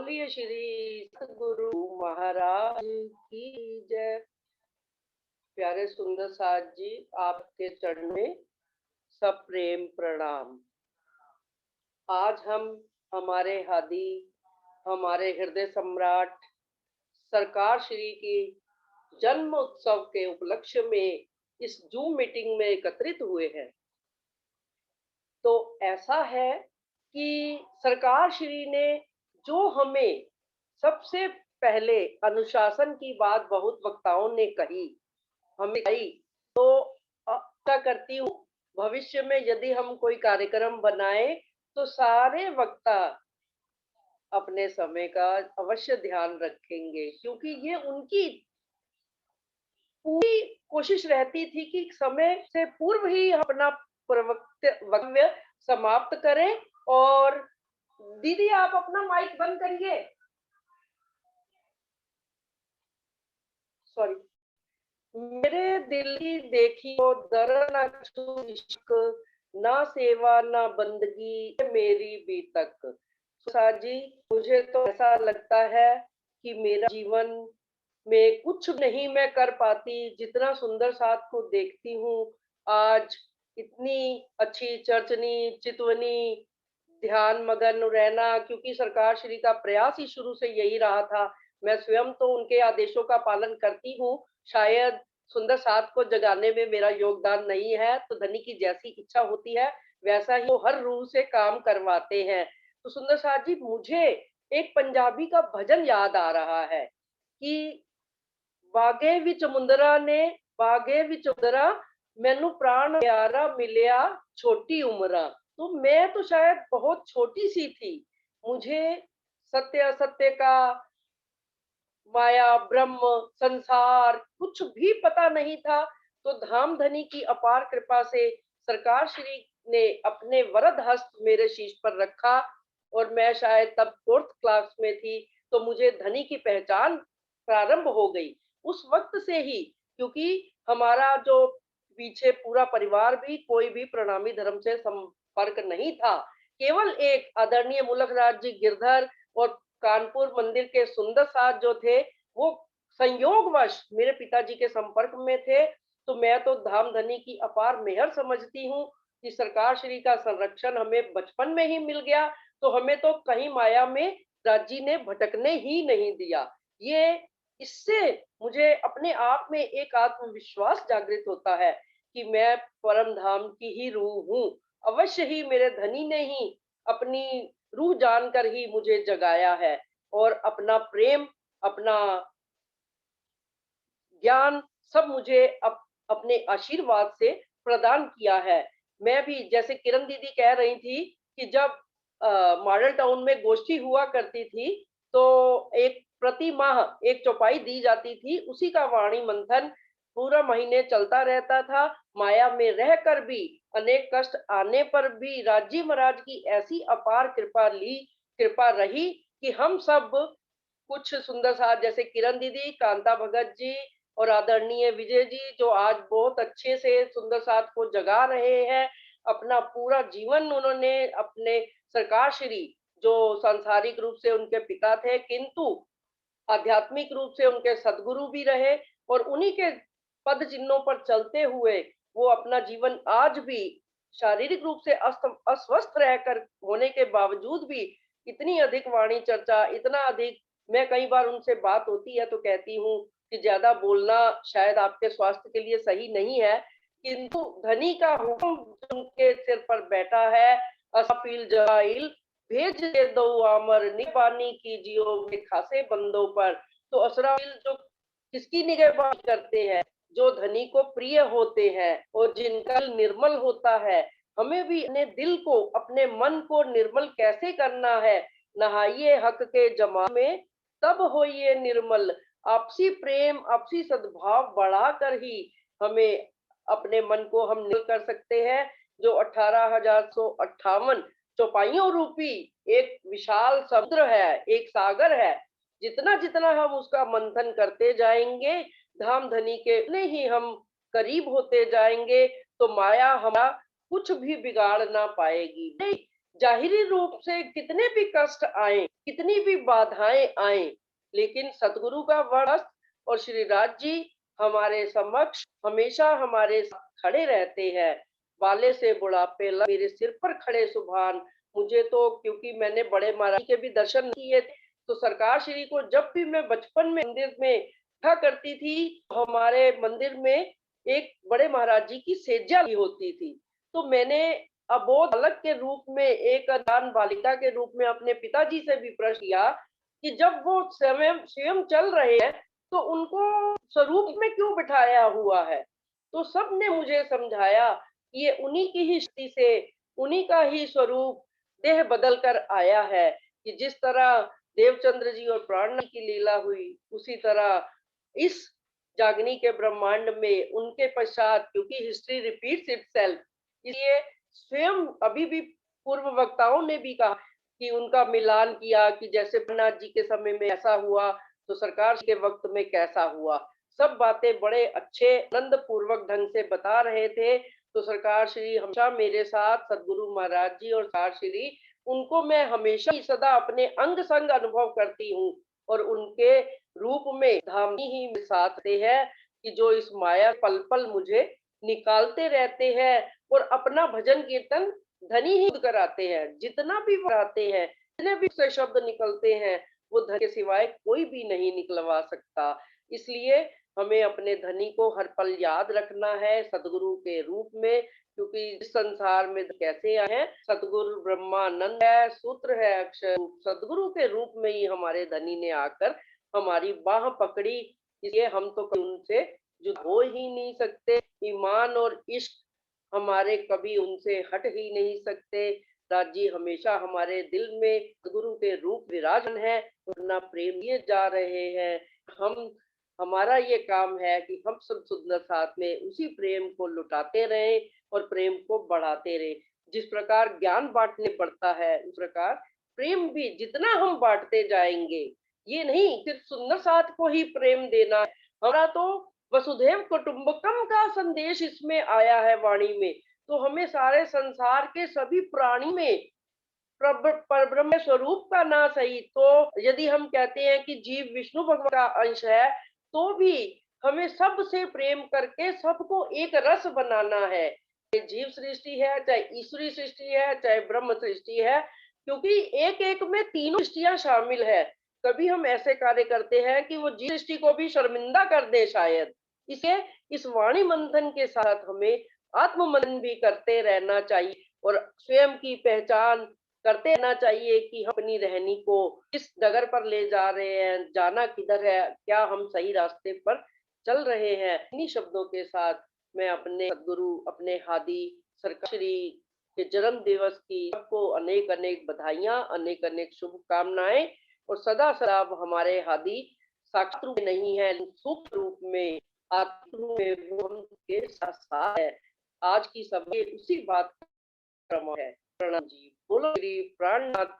बोलिए श्री सतगुरु महाराज की जय। प्यारे सुंदर साथ जी, आपके चरण में सब प्रेम प्रणाम। आज हम हमारे हादी, हमारे हृदय सम्राट सरकार श्री की जन्म उत्सव के उपलक्ष्य में इस जूम मीटिंग में एकत्रित हुए हैं। तो ऐसा है कि सरकार श्री ने जो हमें सबसे पहले अनुशासन की बात बहुत वक्ताओं ने कही, हमें कही, तो आशा करती हूँ भविष्य में यदि हम कोई कार्यक्रम बनाए तो सारे वक्ता अपने समय का अवश्य ध्यान रखेंगे, क्योंकि ये उनकी पूरी कोशिश रहती थी कि समय से पूर्व ही हम अपना वक्तव्य समाप्त करें। और दीदी आप अपना माइक बंद करिए, सॉरी। मेरे दिल की देखी तो दर न छू इश्क, ना सेवा ना बंदगी मेरी भी तक। साथ जी, मुझे तो ऐसा लगता है कि मेरा जीवन में कुछ नहीं मैं कर पाती, जितना सुंदर साथ को देखती हूँ आज। इतनी अच्छी चर्चनी चितवनी ध्यान मगन रहना, क्योंकि सरकार श्री का प्रयास ही शुरू से यही रहा था। मैं स्वयं तो उनके आदेशों का पालन करती हूँ, शायद सुंदर साथ को जगाने में मेरा योगदान नहीं है, तो धनी की जैसी इच्छा होती है वैसा ही वो हर रूह से काम करवाते हैं। तो सुंदर साथ जी, मुझे एक पंजाबी का भजन याद आ रहा है कि बागे विच मुंदरा ने, बागे विच मुंदरा, मैनू प्राण प्यारा मिलिया छोटी उम्रा। तो मैं तो शायद बहुत छोटी सी थी, मुझे सत्य असत्य का, माया ब्रह्म संसार कुछ भी पता नहीं था। तो धाम धनी की अपार कृपा से सरकार श्री ने अपने वरद हस्त मेरे शीश पर रखा, और मैं शायद तब 4th क्लास में थी, तो मुझे धनी की पहचान प्रारंभ हो गई उस वक्त से ही। क्योंकि हमारा जो पीछे पूरा परिवार भी कोई भी प्रणामी धर्म से संपर्क नहीं था, केवल एक आदरणीय मुलक राज जी गिरधर और कानपुर मंदिर के सुंदर साथ जो थे, वो संयोगवश मेरे पिताजी के संपर्क में थे। तो मैं तो धाम धनी की अपार मेहर समझती हूँ कि सरकार श्री का संरक्षण हमें बचपन में ही मिल गया, तो हमें तो कहीं माया में राज्य ने भटकने ही नहीं दिया। ये इससे मुझे अपने आप में एक आत्मविश्वास जागृत होता है कि मैं परम धाम की ही रूह हूँ। अवश्य ही मेरे धनी ने ही अपनी रूह जानकर ही मुझे जगाया है, और अपना प्रेम, अपना ज्ञान सब मुझे अपने आशीर्वाद से प्रदान किया है। मैं भी जैसे किरण दीदी कह रही थी कि जब मॉडल टाउन में गोष्ठी हुआ करती थी, तो एक प्रति माह एक चौपाई दी जाती थी, उसी का वाणी मंथन पूरा महीने चलता रहता था। माया में रहकर भी, अनेक कष्ट आने पर भी राजी महाराज की ऐसी अपार कृपा रही कि हम सब कुछ सुंदर साथ जैसे किरण दीदी, कांता भगत जी और आदरणीय विजय जी, जो आज बहुत अच्छे से सुंदर साथ को जगा रहे हैं। अपना पूरा जीवन उन्होंने अपने सरकार श्री, जो सांसारिक रूप से उनके पिता थे किंतु आध्यात्मिक रूप से उनके सदगुरु भी रहे, और उन्हीं के पद चिन्हों पर चलते हुए वो अपना जीवन आज भी शारीरिक रूप से अस्वस्थ रहकर होने के बावजूद भी इतनी अधिक वाणी चर्चा, इतना अधिक, मैं कई बार उनसे बात होती है तो कहती हूँ कि ज्यादा बोलना शायद आपके स्वास्थ्य के लिए सही नहीं है, किंतु धनी का हुक्म उनके सिर पर बैठा है, असाफिल जराइल भेज दे दो अमर निगहबानी कीजियो वे खासे बंदों पर। तो असराफिल जो किसकी निगहबानी करते हैं, जो धनी को प्रिय होते हैं और जिनका दिल निर्मल होता है। हमें भी अपने दिल को, अपने मन को निर्मल कैसे करना है, नहाइए हक के जमा में तब होइए निर्मल। आपसी प्रेम, आपसी सद्भाव बढ़ाकर ही हमें अपने मन को हम निर्मल कर सकते हैं। जो 18,158 चौपाइयों रूपी एक विशाल समुद्र है, एक सागर है, जितना जितना हम उसका मंथन करते जाएंगे, धाम धनी के उतने ही हम करीब होते जाएंगे। तो माया हमारा कुछ भी बिगाड़ ना पाएगी। जाहिरी रूप से कितने भी कष्ट आए, कितनी भी बाधाएं आए, लेकिन सतगुरु का वरदान और श्री राज जी हमारे समक्ष हमेशा हमारे साथ खड़े रहते हैं। बाले से बुढ़ापे लग मेरे सिर पर खड़े सुभान। मुझे तो, क्योंकि मैंने बड़े महाराज जी के भी दर्शन नहीं किए थे, तो सरकार श्री को जब भी मैं बचपन में मंदिर में देखा करती थी, तो हमारे मंदिर में एक बड़े महाराज जी की सेजा लगी होती थी। तो मैंने अबोध बालक के रूप में, एक अनजान बालिका के रूप में अपने पिताजी से भी प्रश्न किया कि जब वो स्वयं स्वयं चल रहे हैं, तो उनको स्वरूप में क्यों बिठाया हुआ है? तो सबने मुझे समझाया कि ये उन्हीं की ही शक्ति से, उन्हीं का ही स्वरूप देह बदल कर आया है, कि जिस तरह देवचंद्र जी और प्राणनाथ की लीला हुई, उसी तरह इस जागनी के ब्रह्मांड में उनके पश्चात, क्योंकि हिस्ट्री रिपीट्स इटसेल्फ, इसलिए स्वयं अभी भी पूर्व वक्ताओं ने भी कहा कि उनका मिलान किया कि जैसे प्रहलाद जी के समय में ऐसा हुआ, तो सरकार के वक्त में कैसा हुआ। सब बातें बड़े अच्छे आनंद पूर्वक ढंग से बता रहे थे। तो सरकार श्री हमेशा मेरे साथ, सदगुरु महाराज जी और सरकार श्री, उनको मैं हमेशा ही सदा अपने अंग संग अनुभव करती हूँ, और उनके रूप में धाम ही मेरे साथ रहते हैं, कि जो इस माया पल पल मुझे निकालते रहते हैं, और अपना भजन कीर्तन धनी ही खुद कराते हैं। जितना भी वो गाते हैं, जितने भी से शब्द निकलते हैं, वो धन के सिवाय कोई भी नहीं निकलवा सकता। इसलिए हमें अपने धनी को हर पल याद रखना है सतगुरु के रूप में, क्योंकि इस संसार में कैसे आए हैं, सतगुरु ब्रह्मानंद है, सूत्र है अक्षर रूप, सतगुरु के रूप में ही हमारे धनी ने आकर हमारी बाह पकड़ी। इसलिए हम तो कभी उनसे जुदा हो ही नहीं सकते। ईमान और इश्क हमारे कभी उनसे हट ही नहीं सकते। दास जी हमेशा हमारे दिल में गुरु के रूप विराजमान है, वरना प्रेम लिए जा रहे हैं। हम हमारा ये काम है कि हम सब सुंदर साथ में उसी प्रेम को लुटाते रहें और प्रेम को बढ़ाते रहें। जिस प्रकार ज्ञान बांटने पड़ता है, उस प्रकार प्रेम भी जितना हम बांटते जाएंगे, ये नहीं सिर्फ सुंदर साथ को ही प्रेम देना है। हमारा तो वसुधैव कुटुंबकम का संदेश इसमें आया है वाणी में। तो हमें सारे संसार के सभी प्राणी में परब्रह्म स्वरूप का ना सही, तो यदि हम कहते हैं कि जीव विष्णु भगवान का अंश है, तो भी हमें सबसे प्रेम करके सबको एक रस बनाना है। चाहे जीव सृष्टि है, चाहे ईश्वरी सृष्टि है, चाहे ब्रह्म सृष्टि है, क्योंकि एक एक में तीनों सृष्टियां शामिल है। कभी हम ऐसे कार्य करते हैं कि वो जीव सृष्टि को भी शर्मिंदा कर दे शायद। इसे इस वाणी मंथन के साथ हमें आत्म मंथन भी करते रहना चाहिए, और स्वयं की पहचान करते रहना चाहिए कि हम अपनी रहनी को किस डगर पर ले जा रहे हैं, जाना किधर है, क्या हम सही रास्ते पर चल रहे हैं। इन्हीं शब्दों के साथ मैं अपने सदगुरु, अपने हादी सरकार श्री के जन्म दिवस की सबको अनेक अनेक बधाइयां, अनेक अनेक शुभकामनाएं, और सदा सदा हमारे हादी साक्षात रूप में नहीं है, सूक्ष्म रूप में आत्म रूप में वो हम के साथ साथ है। आज की सभा उसी बात का क्रम है। प्रणव जी, बोलो श्री प्राणनाथ